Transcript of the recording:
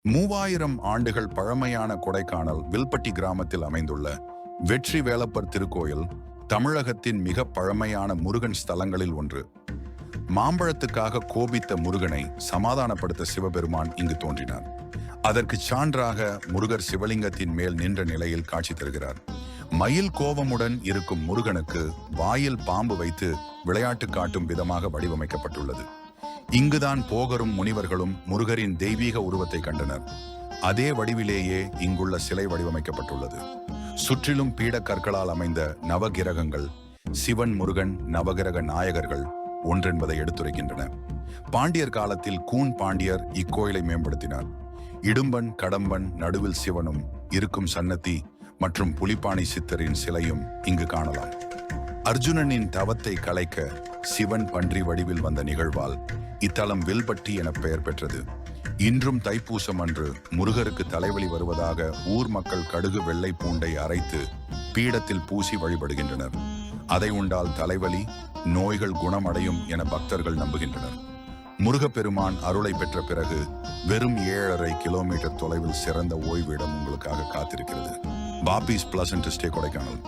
3000 ஆண்டுகள் பழமையான கொடைக்கானல் வில்பட்டி கிராமத்தில் அமைந்துள்ள வெற்றி வேலப்பர் திருக்கோயில் தமிழகத்தின் மிக பழமையான முருகன் ஸ்தலங்களில் ஒன்று. மாம்பழத்துக்காக கோபித்த முருகனை சமாதானப்படுத்த சிவபெருமான் இங்கு தோன்றினார். அதற்கு சான்றாக முருகர் சிவலிங்கத்தின் மேல் நின்ற நிலையில் காட்சி தருகிறார். மயில் கோபமுடன் இருக்கும் முருகனுக்கு வாயில் பாம்பு வைத்து விளையாட்டு காட்டும் விதமாக வடிவமைக்கப்பட்டுள்ளது. இங்குதான் போகரும் முனிவர்களும் முருகரின் தெய்வீக உருவத்தை கண்டனர். அதே வடிவிலேயே இங்குள்ள சிலை வடிவமைக்கப்பட்டுள்ளது. சுற்றிலும் பீடக்கற்களால் அமைந்த நவகிரகங்கள் சிவன் முருகன் நவகிரக நாயகர்கள் ஒன்றென்பதை எடுத்துரைக்கின்றன. பாண்டியர் காலத்தில் கூன் பாண்டியர் இக்கோயிலை மேம்படுத்தினார். இடும்பன் கடம்பன் நடுவில் சிவனும் இருக்கும் சன்னதி மற்றும் புலிப்பாணி சித்தரின் சிலையும் இங்கு காணலாம். அர்ஜுனனின் தவத்தை கலைக்க சிவன் பன்றி வடிவில் வந்த நிகழ்வால் இத்தலம் வில்பட்டி என பெயர் பெற்றது. இன்றும் தைப்பூசம் அன்று முருகருக்கு தலைவலி வருவதாக ஊர் மக்கள் கடுகு வெள்ளை பூண்டை அரைத்து பீடத்தில் பூசி வழிபடுகின்றனர். அதை உண்டால் தலைவலி நோய்கள் குணமடையும் என பக்தர்கள் நம்புகின்றனர். முருகப்பெருமான் அருளை பெற்ற பிறகு வெறும் 7.5 கிலோமீட்டர் தொலைவில் சிறந்த ஓய்வு இடம் உங்களுக்காக காத்திருக்கிறது. பாபிஸ் பிளசன்ட் ஸ்டே கொடைக்கானல்.